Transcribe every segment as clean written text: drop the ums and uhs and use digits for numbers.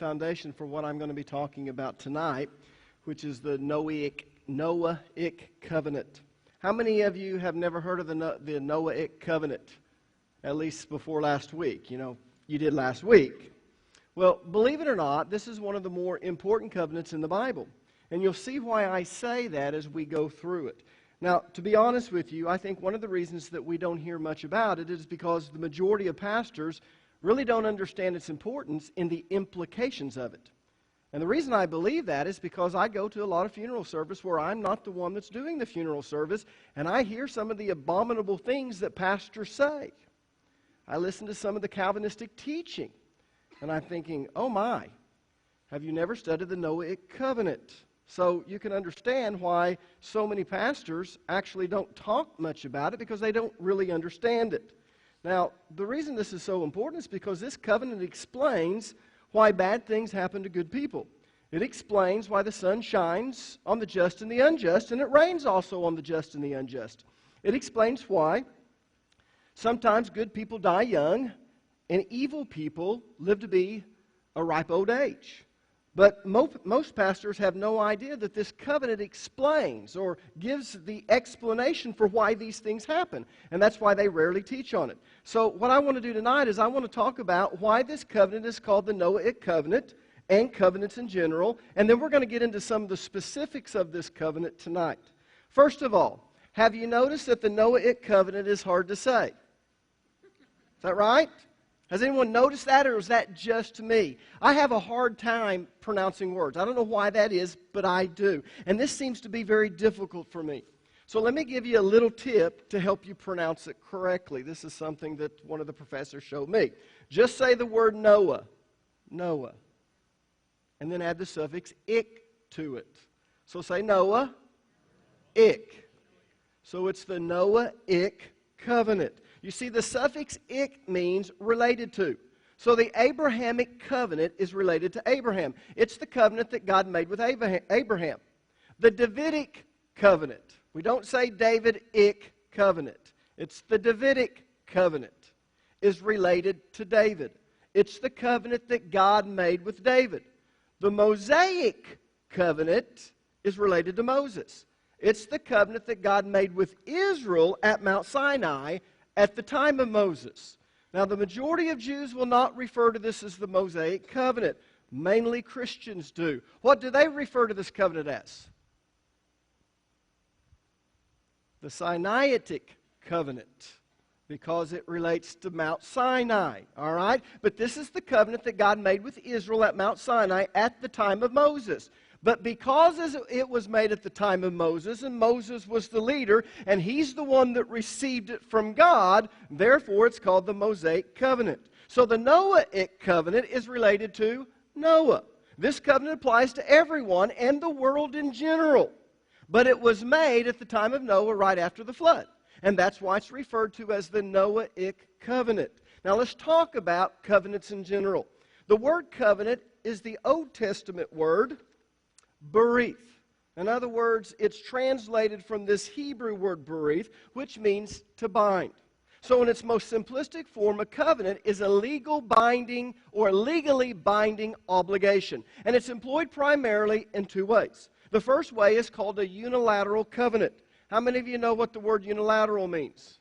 foundation for what I'm going to be talking about tonight, which is the Noahic Covenant. How many of you have never heard of the Noahic Covenant? At least before last week. You know, you did last week. Well, believe it or not, this is one of the more important covenants in the Bible. And you'll see why I say that as we go through it. Now, to be honest with you, I think one of the reasons that we don't hear much about it is because the majority of pastors really don't understand its importance in the implications of it. And the reason I believe that is because I go to a lot of funeral service where I'm not the one that's doing the funeral service, and I hear some of the abominable things that pastors say. I listen to some of the Calvinistic teaching, and I'm thinking, oh my, have you never studied the Noahic Covenant? So you can understand why so many pastors actually don't talk much about it, because they don't really understand it. Now, the reason this is so important is because this covenant explains why bad things happen to good people. It explains why the sun shines on the just and the unjust, and it rains also on the just and the unjust. It explains why sometimes good people die young, and evil people live to be a ripe old age. But most pastors have no idea that this covenant explains or gives the explanation for why these things happen. And that's why they rarely teach on it. So what I want to do tonight is I want to talk about why this covenant is called the Noahic Covenant and covenants in general. And then we're going to get into some of the specifics of this covenant tonight. First of all, have you noticed that the Noahic Covenant is hard to say? Is that right? Has anyone noticed that, or is that just me? I have a hard time pronouncing words. I don't know why that is, but I do. And this seems to be very difficult for me. So let me give you a little tip to help you pronounce it correctly. This is something that one of the professors showed me. Just say the word Noah, Noah, and then add the suffix ik to it. So say Noah, ik. So it's the Noahic Covenant. You see, the suffix ik means related to. So the Abrahamic covenant is related to Abraham. It's the covenant that God made with Abraham. The Davidic covenant. We don't say Davidic covenant. It's the Davidic covenant is related to David. It's the covenant that God made with David. The Mosaic covenant is related to Moses. It's the covenant that God made with Israel at Mount Sinai at the time of Moses. Now, the majority of Jews will not refer to this as the Mosaic Covenant. Mainly Christians do. What do they refer to this covenant as? The Sinaitic Covenant, because it relates to Mount Sinai. All right? But this is the covenant that God made with Israel at Mount Sinai at the time of Moses. But because it was made at the time of Moses, and Moses was the leader, and he's the one that received it from God, therefore it's called the Mosaic Covenant. So the Noahic Covenant is related to Noah. This covenant applies to everyone and the world in general. But it was made at the time of Noah right after the flood. And that's why it's referred to as the Noahic Covenant. Now let's talk about covenants in general. The word covenant is the Old Testament word berith. In other words, it's translated from this Hebrew word berith, which means to bind. So in its most simplistic form, a covenant is a legal binding or legally binding obligation. And it's employed primarily in two ways. The first way is called a unilateral covenant. How many of you know what the word unilateral means?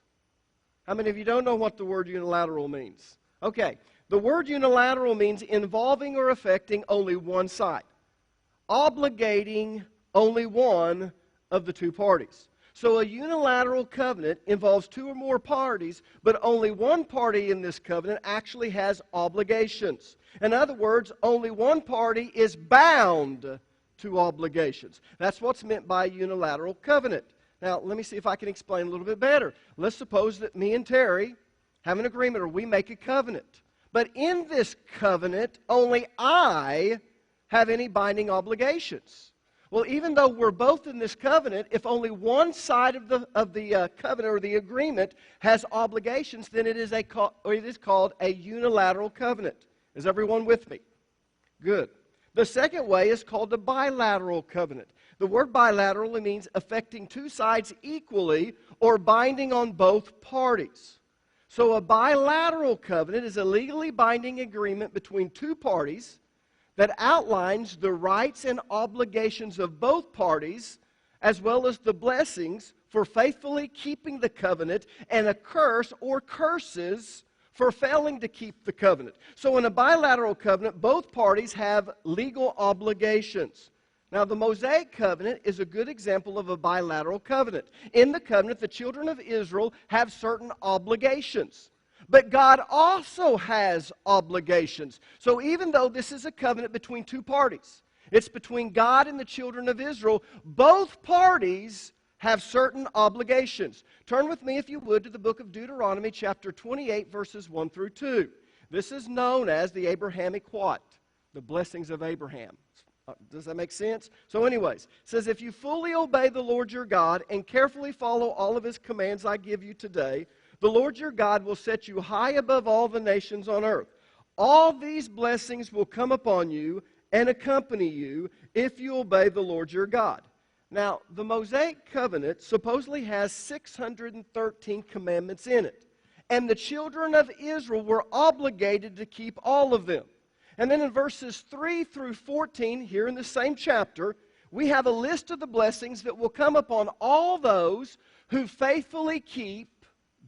How many of you don't know what the word unilateral means? Okay, the word unilateral means involving or affecting only one side, obligating only one of the two parties. So a unilateral covenant involves two or more parties, but only one party in this covenant actually has obligations. In other words, only one party is bound to obligations. That's what's meant by a unilateral covenant. Now, let me see if I can explain a little bit better. Let's suppose that me and Terry have an agreement, or we make a covenant. But in this covenant, only I have any binding obligations. Well, even though we're both in this covenant, if only one side of the covenant or the agreement has obligations, then it is called a unilateral covenant. Is everyone with me? Good. The second way is called a bilateral covenant. The word bilateral means affecting two sides equally or binding on both parties. So a bilateral covenant is a legally binding agreement between two parties that outlines the rights and obligations of both parties, as well as the blessings for faithfully keeping the covenant, and a curse or curses for failing to keep the covenant. So in a bilateral covenant, both parties have legal obligations. Now, the Mosaic Covenant is a good example of a bilateral covenant. In the covenant, the children of Israel have certain obligations. But God also has obligations. So even though this is a covenant between two parties, it's between God and the children of Israel, both parties have certain obligations. Turn with me, if you would, to the book of Deuteronomy, chapter 28, verses 1 through 2. This is known as the Abrahamic what? The blessings of Abraham. Does that make sense? So anyways, it says, if you fully obey the Lord your God and carefully follow all of His commands I give you today, the Lord your God will set you high above all the nations on earth. All these blessings will come upon you and accompany you if you obey the Lord your God. Now, the Mosaic Covenant supposedly has 613 commandments in it. And the children of Israel were obligated to keep all of them. And then in verses 3 through 14, here in the same chapter, we have a list of the blessings that will come upon all those who faithfully keep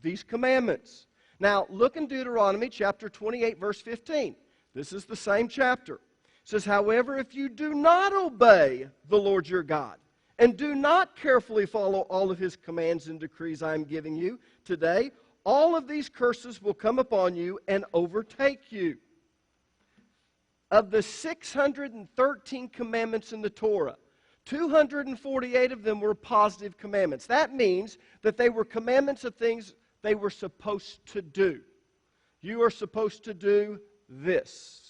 these commandments. Now, look in Deuteronomy chapter 28, verse 15. This is the same chapter. It says, however, if you do not obey the Lord your God, and do not carefully follow all of His commands and decrees I am giving you today, all of these curses will come upon you and overtake you. Of the 613 commandments in the Torah, 248 of them were positive commandments. That means that they were commandments of things they were supposed to do. You are supposed to do this.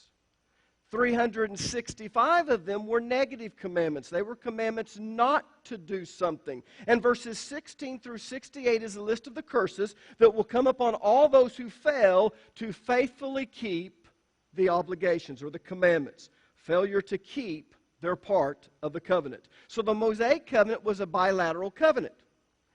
365 of them were negative commandments. They were commandments not to do something. And verses 16 through 68 is a list of the curses that will come upon all those who fail to faithfully keep the obligations or the commandments. Failure to keep their part of the covenant. So the Mosaic Covenant was a bilateral covenant.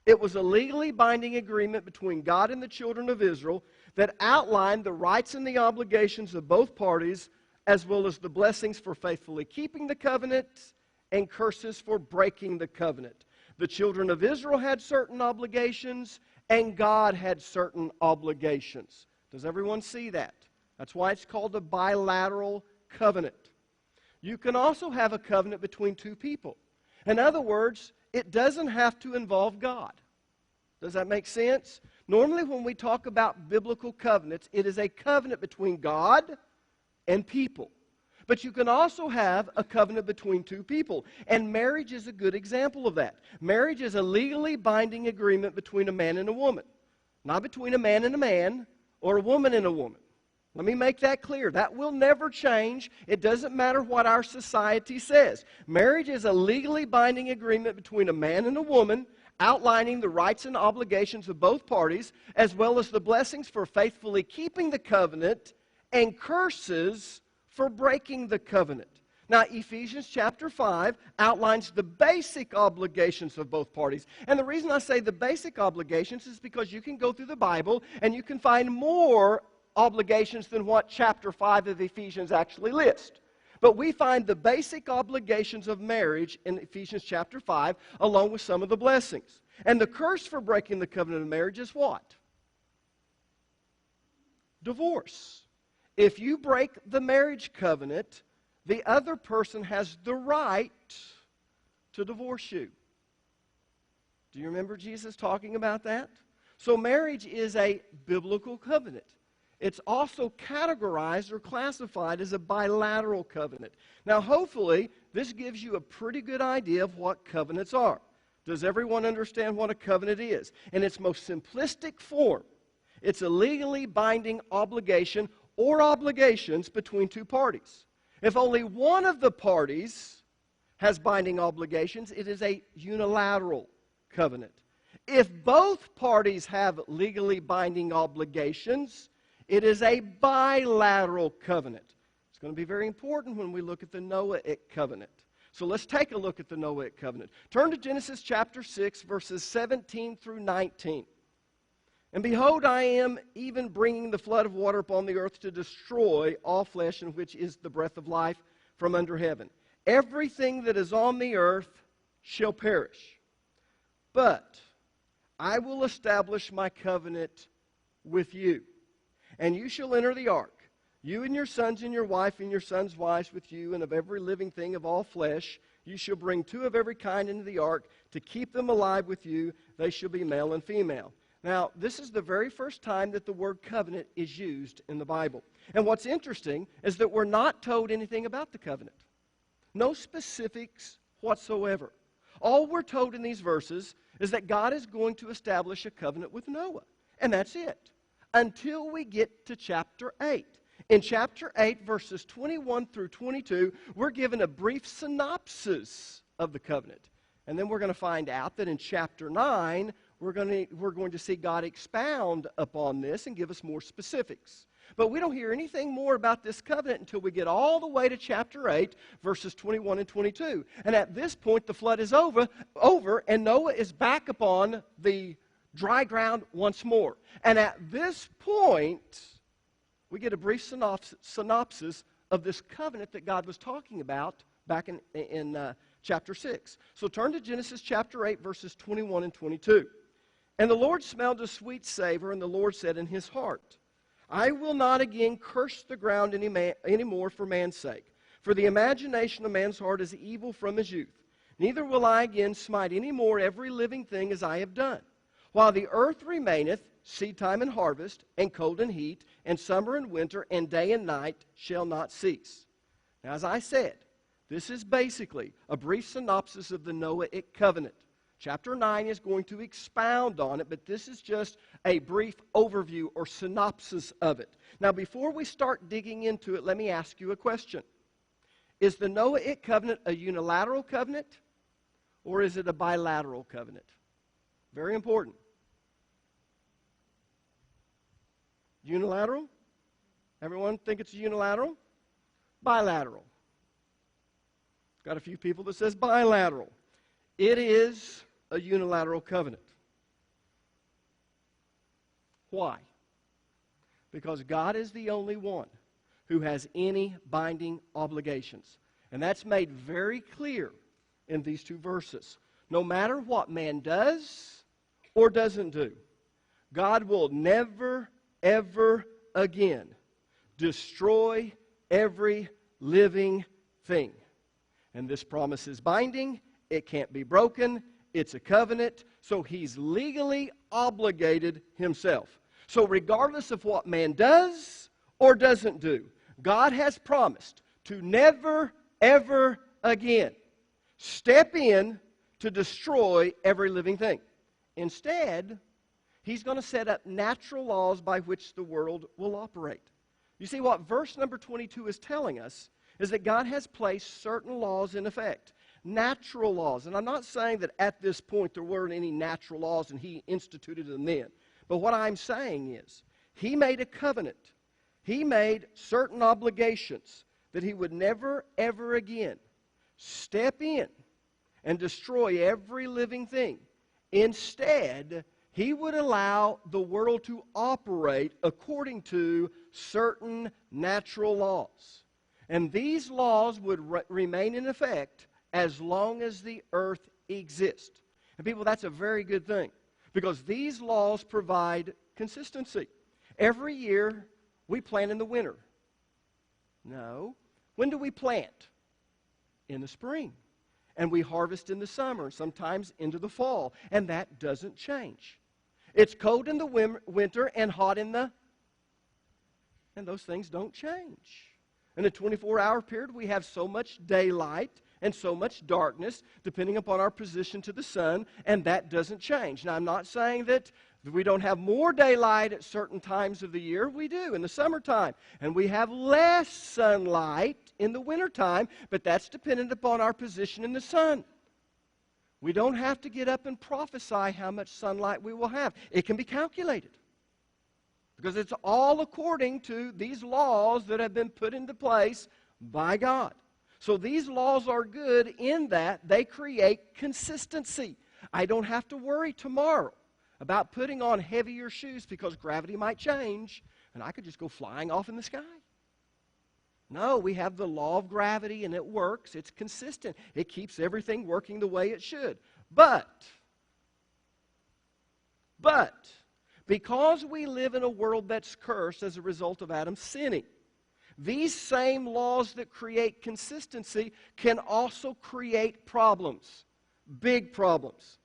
It was a legally binding agreement between God and the children of Israel that outlined the rights and the obligations of both parties, as well as the blessings for faithfully keeping the covenant and curses for breaking the covenant. The children of Israel had certain obligations, and God had certain obligations. Does everyone see that? That's why it's called a bilateral covenant. You can also have a covenant between two people. In other words, it doesn't have to involve God. Does that make sense? Normally when we talk about biblical covenants, it is a covenant between God and people. But you can also have a covenant between two people. And marriage is a good example of that. Marriage is a legally binding agreement between a man and a woman. Not between a man or a woman and a woman. Let me make that clear. That will never change. It doesn't matter what our society says. Marriage is a legally binding agreement between a man and a woman, outlining the rights and obligations of both parties, as well as the blessings for faithfully keeping the covenant and curses for breaking the covenant. Now, Ephesians chapter 5 outlines the basic obligations of both parties. And the reason I say the basic obligations is because you can go through the Bible and you can find more obligations than what chapter 5 of Ephesians actually lists. But we find the basic obligations of marriage in Ephesians chapter 5, along with some of the blessings. And the curse for breaking the covenant of marriage is what? Divorce. If you break the marriage covenant, the other person has the right to divorce you. Do you remember Jesus talking about that? So marriage is a biblical covenant. It's also categorized or classified as a bilateral covenant. Now, hopefully, this gives you a pretty good idea of what covenants are. Does everyone understand what a covenant is? In its most simplistic form, it's a legally binding obligation or obligations between two parties. If only one of the parties has binding obligations, it is a unilateral covenant. If both parties have legally binding obligations, it is a bilateral covenant. It's going to be very important when we look at the Noahic Covenant. So let's take a look at the Noahic Covenant. Turn to Genesis chapter 6, verses 17 through 19. And behold, I am even bringing the flood of water upon the earth to destroy all flesh, in which is the breath of life. from under heaven. Everything that is on the earth shall perish. But I will establish my covenant with you, and you shall enter the ark, you and your sons and your wife and your sons' wives with you, and of every living thing of all flesh. You shall bring 2 of every kind into the ark to keep them alive with you. They shall be male and female. Now, this is the very first time that the word covenant is used in the Bible. And what's interesting is that we're not told anything about the covenant. No specifics whatsoever. All we're told in these verses is that God is going to establish a covenant with Noah. And that's it. Until we get to chapter 8. In chapter 8, verses 21 through 22, we're given a brief synopsis of the covenant. And then we're going to find out that in chapter 9, we're going to see God expound upon this and give us more specifics. But we don't hear anything more about this covenant until we get all the way to chapter 8, verses 21 and 22. And at this point, the flood is over, and Noah is back upon the dry ground once more. And at this point, we get a brief synopsis of this covenant that God was talking about back in chapter 6. So turn to Genesis chapter 8, verses 21 and 22. And the Lord smelled a sweet savor, and the Lord said in his heart, I will not again curse the ground any more for man's sake. For the imagination of man's heart is evil from his youth. Neither will I again smite any more every living thing as I have done. While the earth remaineth, seedtime and harvest, and cold and heat, and summer and winter, and day and night shall not cease. Now, as I said, this is basically a brief synopsis of the Noahic Covenant. Chapter 9 is going to expound on it, but this is just a brief overview or synopsis of it. Now, before we start digging into it, let me ask you a question. Is the Noahic Covenant a unilateral covenant, or is it a bilateral covenant? Very important. Unilateral? Everyone think it's unilateral? Bilateral. Got a few people that says bilateral. It is a unilateral covenant. Why? Because God is the only one who has any binding obligations. And that's made very clear in these 2 verses. No matter what man does or doesn't do, God will never, ever again destroy every living thing. And this promise is binding. It can't be broken. It's a covenant. So he's legally obligated himself. So regardless of what man does or doesn't do, God has promised to never, ever again step in to destroy every living thing. Instead, he's going to set up natural laws by which the world will operate. You see, what verse number 22 is telling us is that God has placed certain laws in effect. Natural laws. And I'm not saying that at this point there weren't any natural laws and he instituted them then. But what I'm saying is, he made a covenant. He made certain obligations that he would never, ever again step in and destroy every living thing. Instead, he would allow the world to operate according to certain natural laws. And these laws would remain in effect as long as the earth exists. And people, that's a very good thing, because these laws provide consistency. Every year, we plant in the winter. No. When do we plant? In the spring. And we harvest in the summer, sometimes into the fall. And that doesn't change. It's cold in the winter and hot in the... And those things don't change. In a 24-hour period, we have so much daylight and so much darkness, depending upon our position to the sun, and that doesn't change. Now, I'm not saying that we don't have more daylight at certain times of the year. We do in the summertime. And we have less sunlight in the wintertime, but that's dependent upon our position in the sun. We don't have to get up and prophesy how much sunlight we will have. It can be calculated, because it's all according to these laws that have been put into place by God. So these laws are good in that they create consistency. I don't have to worry tomorrow about putting on heavier shoes because gravity might change and I could just go flying off in the sky. No, we have the law of gravity, and it works. It's consistent. It keeps everything working the way it should. But, because we live in a world that's cursed as a result of Adam's sinning, these same laws that create consistency can also create problems, big problems.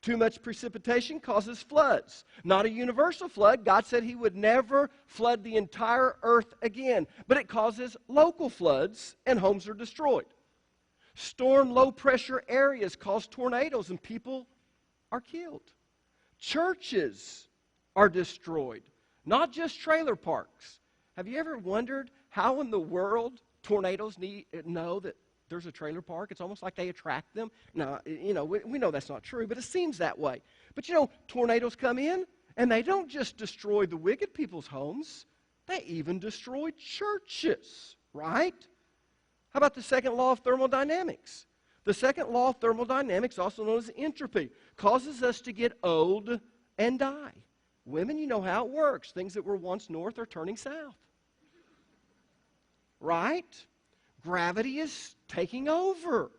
Too much precipitation causes floods. Not a universal flood. God said He would never flood the entire earth again. But it causes local floods, and homes are destroyed. Storm low-pressure areas cause tornadoes, and people are killed. Churches are destroyed, not just trailer parks. Have you ever wondered how in the world tornadoes know that there's a trailer park? It's almost like they attract them. Now, we know that's not true, but it seems that way. But tornadoes come in, and they don't just destroy the wicked people's homes. They even destroy churches, right? How about the second law of thermodynamics? The second law of thermodynamics, also known as entropy, causes us to get old and die. Women, you know how it works. Things that were once north are turning south. Right? Gravity is taking over.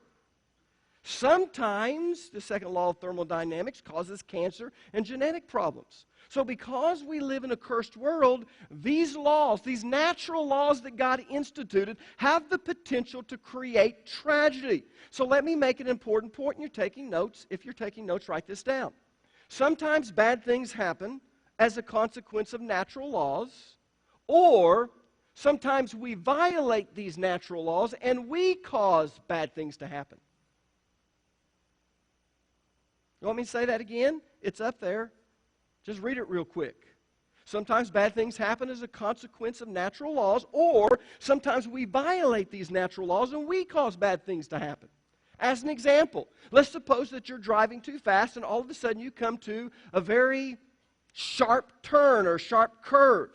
Sometimes the second law of thermodynamics causes cancer and genetic problems. So because we live in a cursed world, these laws, these natural laws that God instituted, have the potential to create tragedy. So let me make an important point, and you're taking notes. If you're taking notes, write this down. Sometimes bad things happen as a consequence of natural laws, or sometimes we violate these natural laws and we cause bad things to happen. You want me to say that again? It's up there. Just read it real quick. Sometimes bad things happen as a consequence of natural laws, or sometimes we violate these natural laws and we cause bad things to happen. As an example, let's suppose that you're driving too fast and all of a sudden you come to a very sharp turn or sharp curve.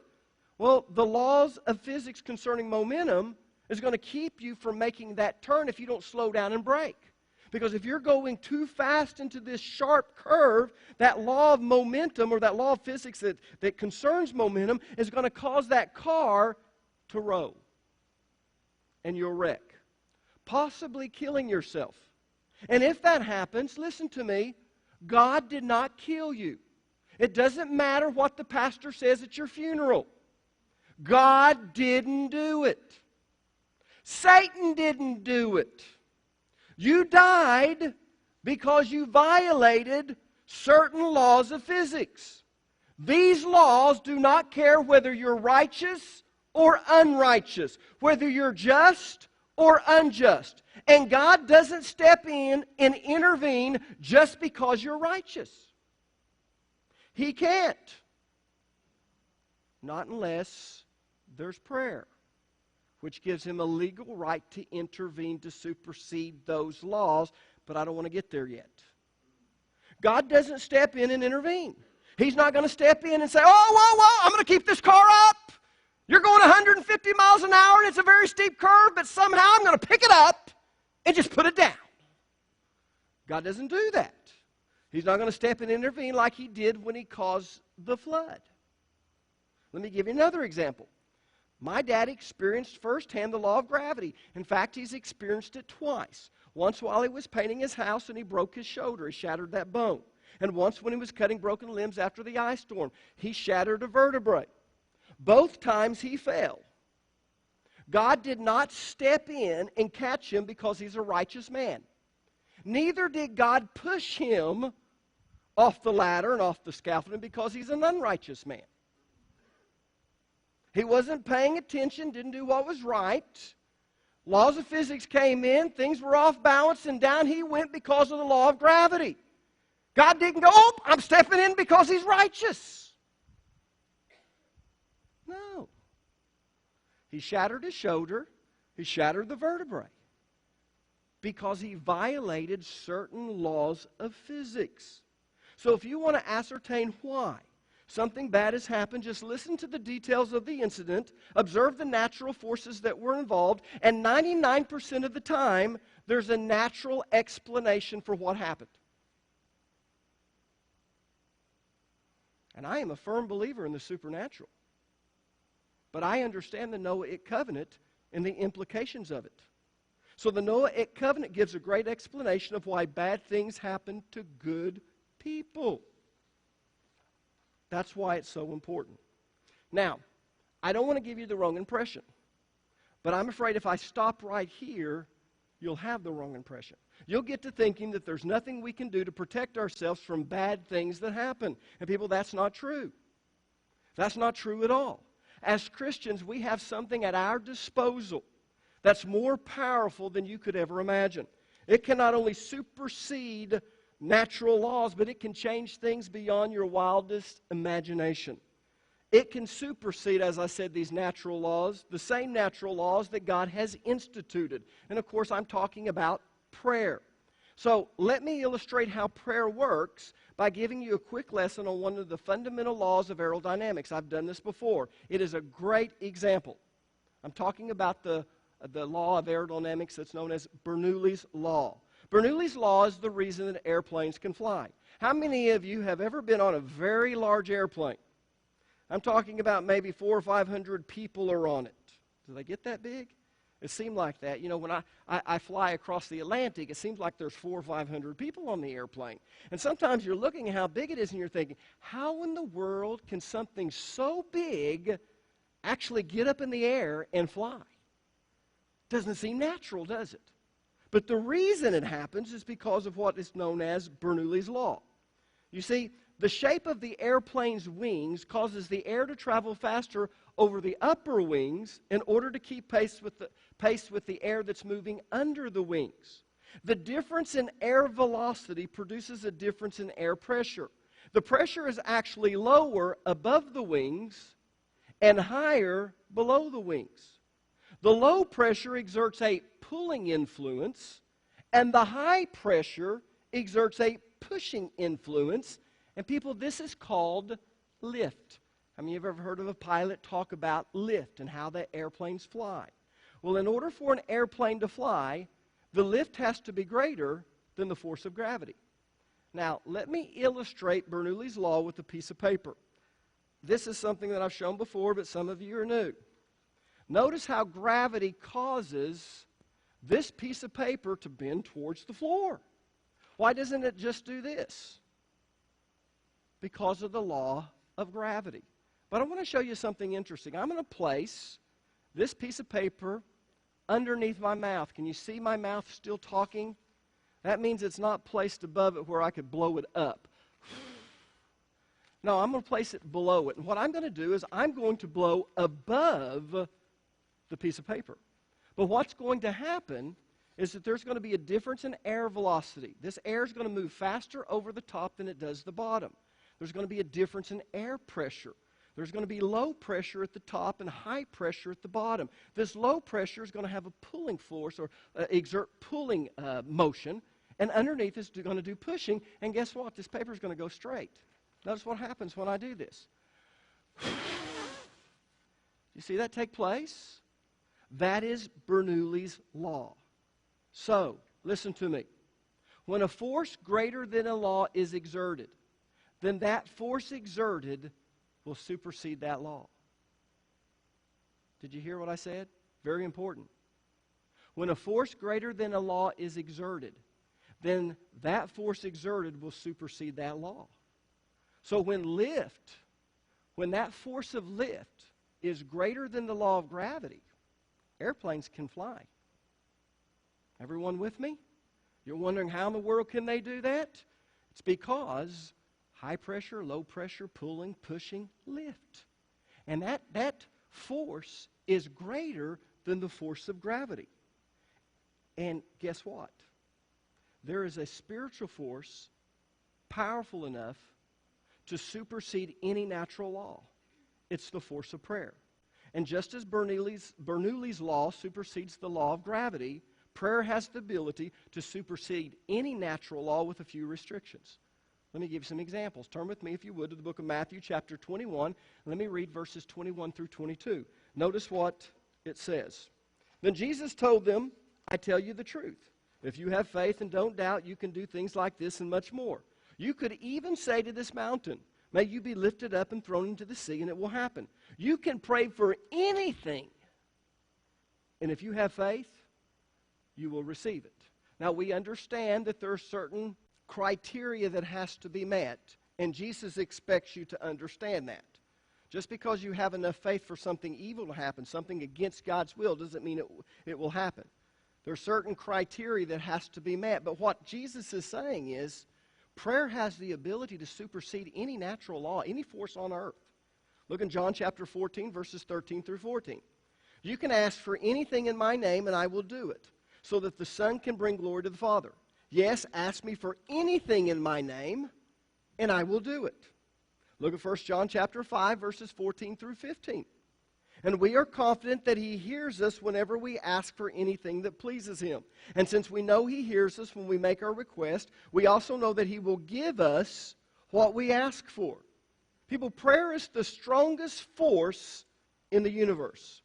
Well, the laws of physics concerning momentum is going to keep you from making that turn if you don't slow down and brake. Because if you're going too fast into this sharp curve, that law of momentum or that law of physics that concerns momentum is going to cause that car to roll. And you'll wreck, possibly killing yourself. And if that happens, listen to me, God did not kill you. It doesn't matter what the pastor says at your funeral. God didn't do it. Satan didn't do it. You died because you violated certain laws of physics. These laws do not care whether you're righteous or unrighteous, whether you're just or unjust. And God doesn't step in and intervene just because you're righteous. He can't. Not unless there's prayer, which gives Him a legal right to intervene to supersede those laws, but I don't want to get there yet. God doesn't step in and intervene. He's not going to step in and say, I'm going to keep this car up. You're going 150 miles an hour and it's a very steep curve, but somehow I'm going to pick it up and just put it down. God doesn't do that. He's not going to step in and intervene like He did when He caused the flood. Let me give you another example. My dad experienced firsthand the law of gravity. In fact, he's experienced it twice. Once while he was painting his house and he broke his shoulder. He shattered that bone. And once when he was cutting broken limbs after the ice storm. He shattered a vertebrae. Both times he fell. God did not step in and catch him because he's a righteous man. Neither did God push him off the ladder and off the scaffolding because he's an unrighteous man. He wasn't paying attention, didn't do what was right. Laws of physics came in, things were off balance, and down he went because of the law of gravity. God didn't go, I'm stepping in because He's righteous. No. He shattered his shoulder, he shattered the vertebrae because he violated certain laws of physics. So if you want to ascertain why something bad has happened, just listen to the details of the incident, observe the natural forces that were involved, and 99% of the time, there's a natural explanation for what happened. And I am a firm believer in the supernatural. But I understand the Noahic Covenant and the implications of it. So the Noahic Covenant gives a great explanation of why bad things happen to good people. That's why it's so important. Now, I don't want to give you the wrong impression, but I'm afraid if I stop right here, you'll have the wrong impression. You'll get to thinking that there's nothing we can do to protect ourselves from bad things that happen. And people, that's not true. That's not true at all. As Christians, we have something at our disposal that's more powerful than you could ever imagine. It can not only supersede natural laws, but it can change things beyond your wildest imagination. It can supersede, as I said, these natural laws, the same natural laws that God has instituted. And of course, I'm talking about prayer. So let me illustrate how prayer works by giving you a quick lesson on one of the fundamental laws of aerodynamics. I've done this before. It is a great example. I'm talking about the law of aerodynamics that's known as Bernoulli's law. Bernoulli's law is the reason that airplanes can fly. How many of you have ever been on a very large airplane? I'm talking about maybe 400 or 500 people are on it. Do they get that big? It seemed like that. You know, when I fly across the Atlantic, it seems like there's 400 or 500 people on the airplane. And sometimes you're looking at how big it is and you're thinking, how in the world can something so big actually get up in the air and fly? Doesn't seem natural, does it? But the reason it happens is because of what is known as Bernoulli's law. You see, the shape of the airplane's wings causes the air to travel faster over the upper wings in order to keep pace with the air that's moving under the wings. The difference in air velocity produces a difference in air pressure. The pressure is actually lower above the wings and higher below the wings. The low pressure exerts a pulling influence, and the high pressure exerts a pushing influence. And people, this is called lift. How many of you have ever heard of a pilot talk about lift and how the airplanes fly? Well, in order for an airplane to fly, the lift has to be greater than the force of gravity. Now, let me illustrate Bernoulli's law with a piece of paper. This is something that I've shown before, but some of you are new. Notice how gravity causes this piece of paper to bend towards the floor. Why doesn't it just do this? Because of the law of gravity. But I want to show you something interesting. I'm going to place this piece of paper underneath my mouth. Can you see my mouth still talking? That means it's not placed above it where I could blow it up. No, I'm going to place it below it. And what I'm going to do is I'm going to blow above the piece of paper. But what's going to happen is that there's going to be a difference in air velocity. This air is going to move faster over the top than it does the bottom. There's going to be a difference in air pressure. There's going to be low pressure at the top and high pressure at the bottom. This low pressure is going to have a pulling force or exert pulling motion, and underneath is going to do pushing. And guess what? This paper is going to go straight. Notice what happens when I do this. You see that take place? That is Bernoulli's law. So, listen to me. When a force greater than a law is exerted, then that force exerted will supersede that law. Did you hear what I said? Very important. When a force greater than a law is exerted, then that force exerted will supersede that law. So when that force of lift is greater than the law of gravity, airplanes can fly. Everyone with me? You're wondering how in the world can they do that? It's because high pressure, low pressure, pulling, pushing, lift. And that force is greater than the force of gravity. And guess what? There is a spiritual force powerful enough to supersede any natural law. It's the force of prayer. And just as Bernoulli's law supersedes the law of gravity, prayer has the ability to supersede any natural law with a few restrictions. Let me give you some examples. Turn with me, if you would, to the book of Matthew, chapter 21. Let me read verses 21 through 22. Notice what it says. Then Jesus told them, I tell you the truth. If you have faith and don't doubt, you can do things like this and much more. You could even say to this mountain, may you be lifted up and thrown into the sea, and it will happen. You can pray for anything, And if you have faith, you will receive it. Now, we understand that there are certain criteria that has to be met, and Jesus expects you to understand that. Just because you have enough faith for something evil to happen, something against God's will, doesn't mean it will happen. There are certain criteria that has to be met. But what Jesus is saying is, prayer has the ability to supersede any natural law, any force on earth. Look in John chapter 14, verses 13 through 14. You can ask for anything in my name, and I will do it, so that the Son can bring glory to the Father. Yes, ask me for anything in my name, and I will do it. Look at 1 John chapter 5, verses 14 through 15. And we are confident that he hears us whenever we ask for anything that pleases him. And since we know he hears us when we make our request, we also know that he will give us what we ask for. People, prayer is the strongest force in the universe.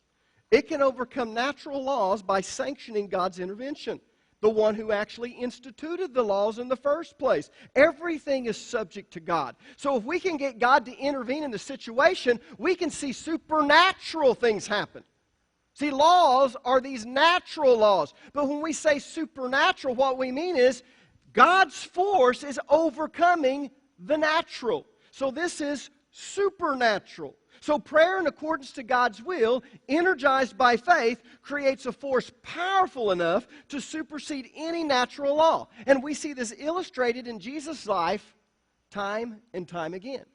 It can overcome natural laws by sanctioning God's intervention, the one who actually instituted the laws in the first place. Everything is subject to God. So if we can get God to intervene in the situation, we can see supernatural things happen. See, laws are these natural laws. But when we say supernatural, what we mean is God's force is overcoming the natural. So this is supernatural. So prayer in accordance to God's will, energized by faith, creates a force powerful enough to supersede any natural law. And we see this illustrated in Jesus' life time and time again.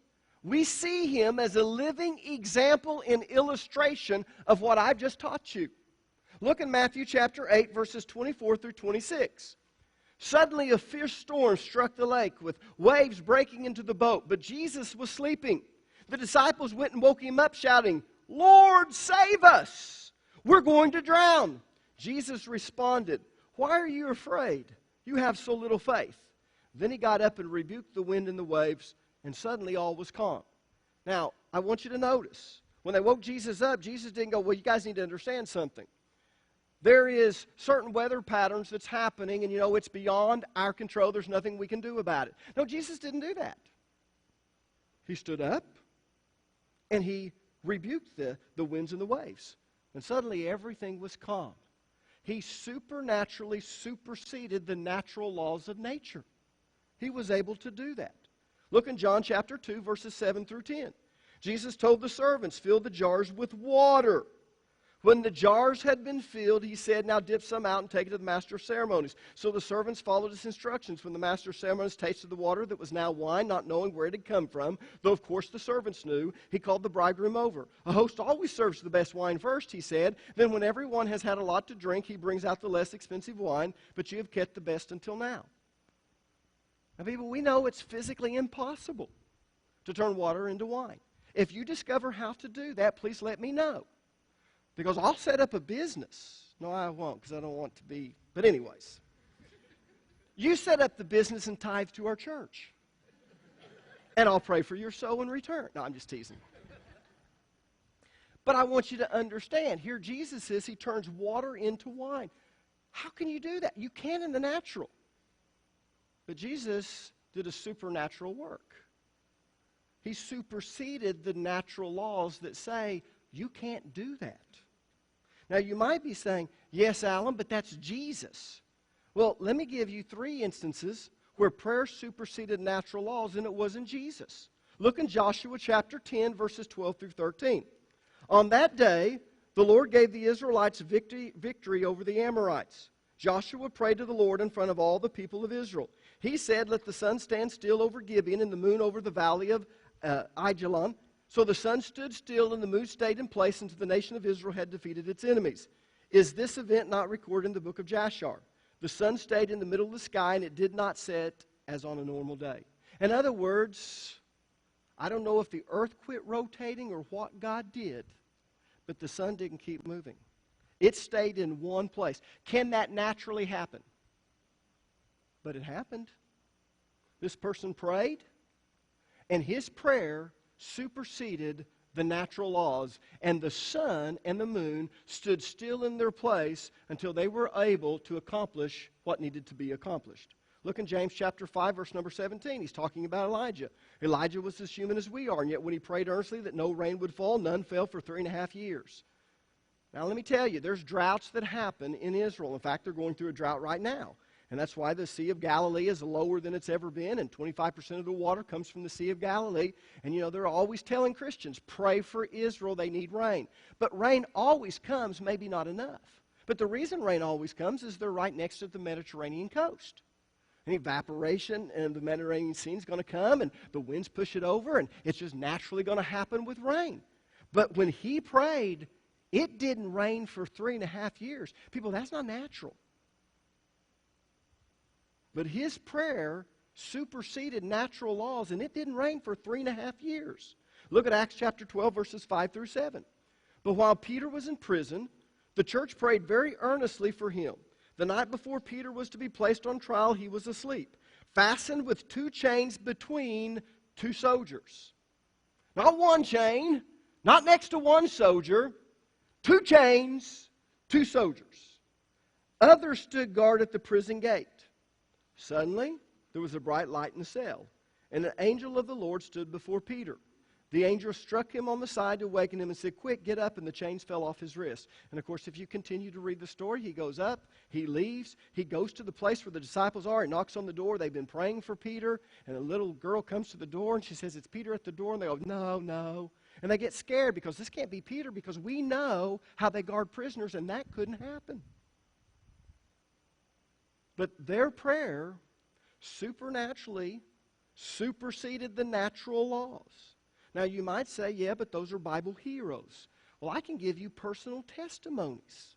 We see him as a living example and illustration of what I've just taught you. Look in Matthew chapter 8, verses 24 through 26. Suddenly a fierce storm struck the lake with waves breaking into the boat, but Jesus was sleeping. The disciples went and woke him up shouting, "Lord, save us! We're going to drown." Jesus responded, "Why are you afraid? You have so little faith." Then he got up and rebuked the wind and the waves, and suddenly all was calm. Now, I want you to notice, when they woke Jesus up, Jesus didn't go, "Well, you guys need to understand something. There is certain weather patterns that's happening, and it's beyond our control. There's nothing we can do about it." No, Jesus didn't do that. He stood up, and he rebuked the winds and the waves. And suddenly everything was calm. He supernaturally superseded the natural laws of nature. He was able to do that. Look in John chapter 2, verses 7 through 10. Jesus told the servants, "Fill the jars with water." When the jars had been filled, he said, "Now dip some out and take it to the master of ceremonies." So the servants followed his instructions. When the master of ceremonies tasted the water that was now wine, not knowing where it had come from, though of course the servants knew, he called the bridegroom over. "A host always serves the best wine first," he said. "Then when everyone has had a lot to drink, he brings out the less expensive wine, but you have kept the best until now." Now, people, we know it's physically impossible to turn water into wine. If you discover how to do that, please let me know. Because I'll set up a business. No, I won't, because I don't want to be. But anyways, you set up the business and tithe to our church. And I'll pray for your soul in return. No, I'm just teasing. But I want you to understand, here Jesus is, he turns water into wine. How can you do that? You can in the natural. But Jesus did a supernatural work. He superseded the natural laws that say, you can't do that. Now, you might be saying, "Yes, Alan, but that's Jesus." Well, let me give you 3 instances where prayer superseded natural laws, and it wasn't Jesus. Look in Joshua chapter 10, verses 12 through 13. On that day, the Lord gave the Israelites victory over the Amorites. Joshua prayed to the Lord in front of all the people of Israel. He said, "Let the sun stand still over Gibeon and the moon over the valley of Ajalon." So the sun stood still and the moon stayed in place until the nation of Israel had defeated its enemies. Is this event not recorded in the book of Jashar? The sun stayed in the middle of the sky and it did not set as on a normal day. In other words, I don't know if the earth quit rotating or what God did, but the sun didn't keep moving. It stayed in one place. Can that naturally happen? But it happened. This person prayed, and his prayer superseded the natural laws, and the sun and the moon stood still in their place until they were able to accomplish what needed to be accomplished. Look in James chapter 5, verse number 17. He's talking about Elijah. Elijah was as human as we are, and yet when he prayed earnestly that no rain would fall, none fell for 3.5 years. Now, let me tell you, there's droughts that happen in Israel. In fact, they're going through a drought right now. And that's why the Sea of Galilee is lower than it's ever been, and 25% of the water comes from the Sea of Galilee. And, they're always telling Christians, pray for Israel, they need rain. But rain always comes, maybe not enough. But the reason rain always comes is they're right next to the Mediterranean coast. And evaporation and the Mediterranean Sea is going to come, and the winds push it over, and it's just naturally going to happen with rain. But when he prayed, it didn't rain for 3.5 years. People, that's not natural. But his prayer superseded natural laws, and it didn't rain for 3.5 years. Look at Acts chapter 12, verses 5 through 7. But while Peter was in prison, the church prayed very earnestly for him. The night before Peter was to be placed on trial, he was asleep, fastened with 2 chains between 2 soldiers. Not one chain, not next to one soldier, 2 chains, 2 soldiers. Others stood guard at the prison gate. Suddenly, there was a bright light in the cell, and an angel of the Lord stood before Peter. The angel struck him on the side to awaken him and said, quick, get up, and the chains fell off his wrists. And of course, if you continue to read the story, he goes up, he leaves, he goes to the place where the disciples are, he knocks on the door, they've been praying for Peter, and a little girl comes to the door, and she says, it's Peter at the door, and they go, no, no. And they get scared because this can't be Peter, because we know how they guard prisoners, and that couldn't happen. But their prayer supernaturally superseded the natural laws. Now you might say, yeah, but those are Bible heroes. Well, I can give you personal testimonies.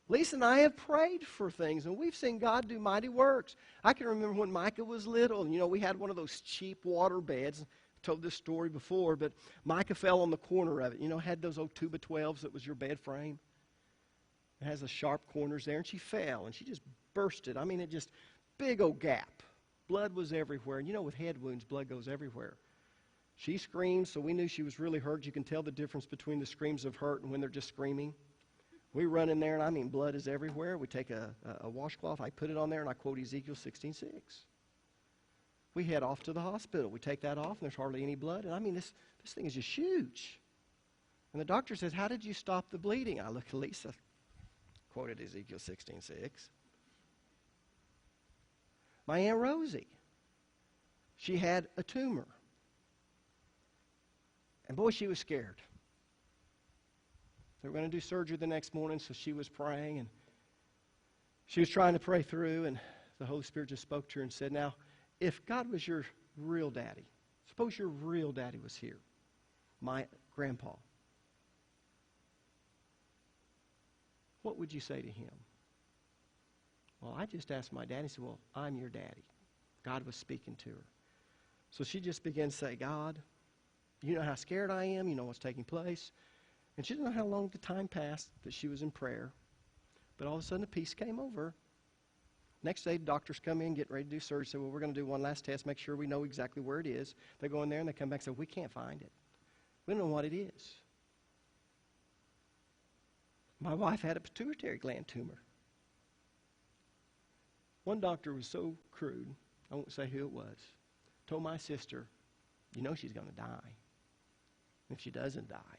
Lisa and I have prayed for things, and we've seen God do mighty works. I can remember when Micah was little, and we had one of those cheap water beds. I've told this story before, but Micah fell on the corner of it. Had those old 2x12s that was your bed frame. It has the sharp corners there, and she fell, and she just bursted. It just, big old gap. Blood was everywhere. And with head wounds, blood goes everywhere. She screamed, so we knew she was really hurt. You can tell the difference between the screams of hurt and when they're just screaming. We run in there, and blood is everywhere. We take a washcloth, I put it on there, and I quote Ezekiel 16:6. We head off to the hospital. We take that off, and there's hardly any blood. And this thing is just huge. And the doctor says, how did you stop the bleeding? I look at Lisa, quoted Ezekiel 16:6. My Aunt Rosie, she had a tumor. And boy, she was scared. They were going to do surgery the next morning, so she was praying, and she was trying to pray through, and the Holy Spirit just spoke to her and said, now, if God was your real daddy, suppose your real daddy was here, my grandpa, what would you say to him? Well, I just asked my daddy. He said, well, I'm your daddy. God was speaking to her. So she just began to say, God, you know how scared I am. You know what's taking place. And she didn't know how long the time passed that she was in prayer. But all of a sudden, a peace came over. Next day, doctors come in, get ready to do surgery. Say, well, we're going to do one last test, make sure we know exactly where it is. They go in there, and they come back and say, we can't find it. We don't know what it is. My wife had a pituitary gland tumor. One doctor was so crude, I won't say who it was, told my sister, she's going to die. If she doesn't die,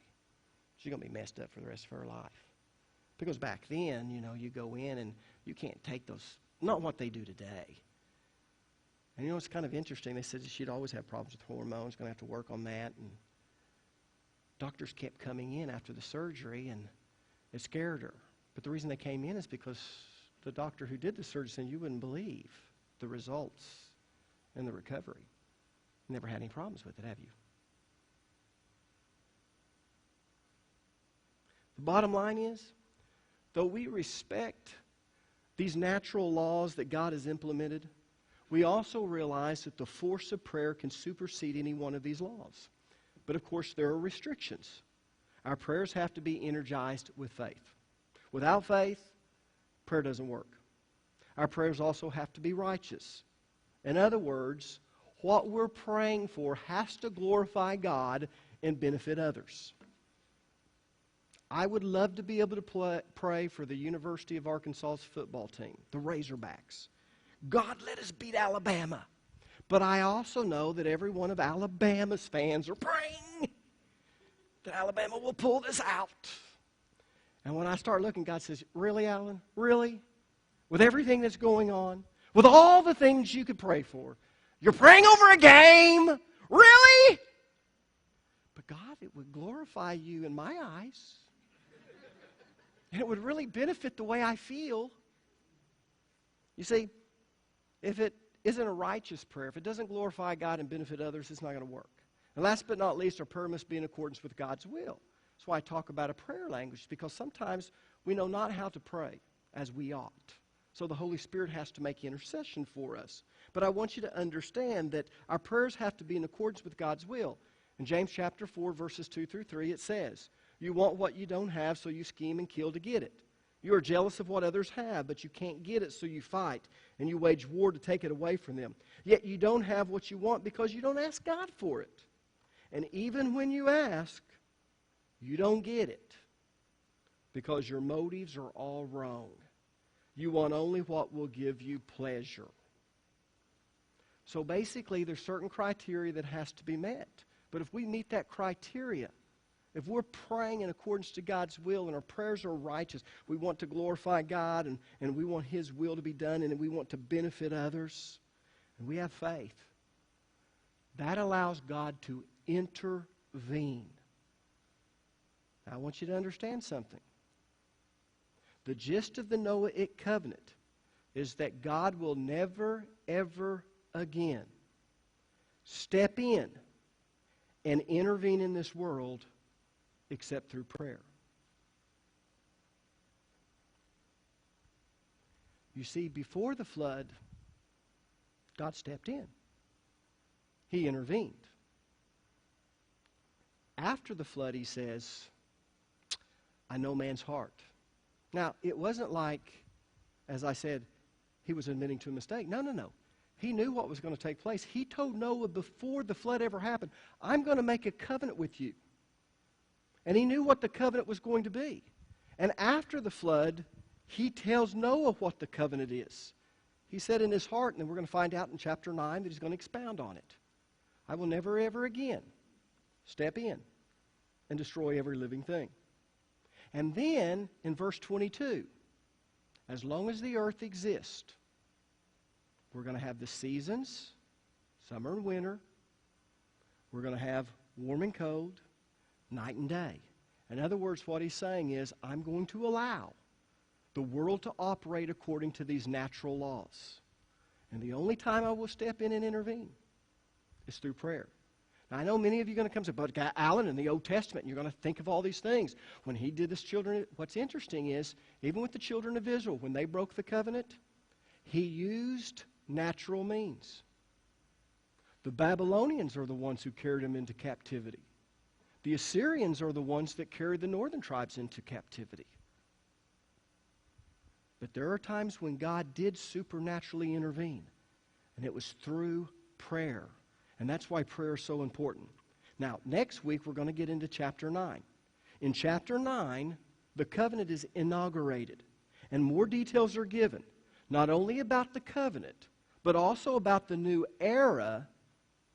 she's going to be messed up for the rest of her life. Because back then, you go in and you can't take those, not what they do today. And it's kind of interesting. They said that she'd always have problems with hormones, going to have to work on that. And doctors kept coming in after the surgery, and it scared her. But the reason they came in is because the doctor who did the surgery said, you wouldn't believe the results and the recovery. You never had any problems with it, have you? The bottom line is, though we respect these natural laws that God has implemented, we also realize that the force of prayer can supersede any one of these laws. But of course, there are restrictions. Our prayers have to be energized with faith. Without faith, prayer doesn't work. Our prayers also have to be righteous. In other words, what we're praying for has to glorify God and benefit others. I would love to be able to pray for the University of Arkansas's football team, the Razorbacks. God, let us beat Alabama. But I also know that every one of Alabama's fans are praying that Alabama will pull this out. And when I start looking, God says, really, Alan? Really? With everything that's going on? With all the things you could pray for? You're praying over a game? Really? But God, it would glorify you in my eyes. And it would really benefit the way I feel. You see, if it isn't a righteous prayer, if it doesn't glorify God and benefit others, it's not going to work. And last but not least, our prayer must be in accordance with God's will. That's why I talk about a prayer language, because sometimes we know not how to pray as we ought. So the Holy Spirit has to make intercession for us. But I want you to understand that our prayers have to be in accordance with God's will. In James chapter 4, verses 2 through 3, it says, you want what you don't have, so you scheme and kill to get it. You are jealous of what others have, but you can't get it, so you fight, and you wage war to take it away from them. Yet you don't have what you want because you don't ask God for it. And even when you ask, you don't get it because your motives are all wrong. You want only what will give you pleasure. So basically, there's certain criteria that has to be met. But if we meet that criteria, if we're praying in accordance to God's will and our prayers are righteous, we want to glorify God and we want His will to be done and we want to benefit others, and we have faith, that allows God to intervene. Now, I want you to understand something. The gist of the Noahic Covenant is that God will never, ever again step in and intervene in this world except through prayer. You see, before the flood, God stepped in. He intervened. After the flood, He says, I know man's heart. Now, it wasn't like, as I said, He was admitting to a mistake. No. He knew what was going to take place. He told Noah before the flood ever happened, I'm going to make a covenant with you. And He knew what the covenant was going to be. And after the flood, He tells Noah what the covenant is. He said in his heart, and we're going to find out in chapter 9 that He's going to expound on it. I will never, ever again step in and destroy every living thing. And then, in verse 22, as long as the earth exists, we're going to have the seasons, summer and winter. We're going to have warm and cold, night and day. In other words, what He's saying is, I'm going to allow the world to operate according to these natural laws. And the only time I will step in and intervene is through prayer. Now, I know many of you are going to come and say, but Alan, in the Old Testament, you're going to think of all these things. When He did this children, what's interesting is, even with the children of Israel, when they broke the covenant, He used natural means. The Babylonians are the ones who carried them into captivity. The Assyrians are the ones that carried the northern tribes into captivity. But there are times when God did supernaturally intervene, and it was through prayer. And that's why prayer is so important. Now, next week we're going to get into chapter 9. In chapter 9, the covenant is inaugurated, and more details are given, not only about the covenant, but also about the new era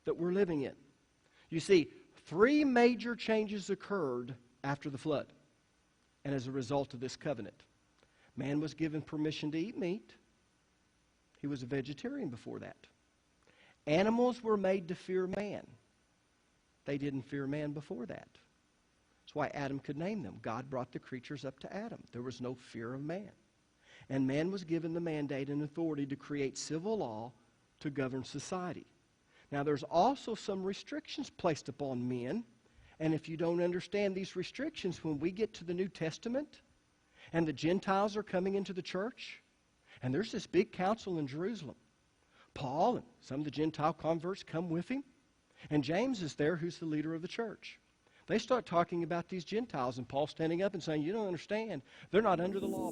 that we're living in. You see, 3 major changes occurred after the flood, and as a result of this covenant. Man was given permission to eat meat. He was a vegetarian before that. Animals were made to fear man. They didn't fear man before that. That's why Adam could name them. God brought the creatures up to Adam. There was no fear of man. And man was given the mandate and authority to create civil law to govern society. Now, there's also some restrictions placed upon men. And if you don't understand these restrictions, when we get to the New Testament and the Gentiles are coming into the church, and there's this big council in Jerusalem, Paul and some of the Gentile converts come with him, and James is there, who's the leader of the church. They start talking about these Gentiles, and Paul standing up and saying, you don't understand, they're not under the law.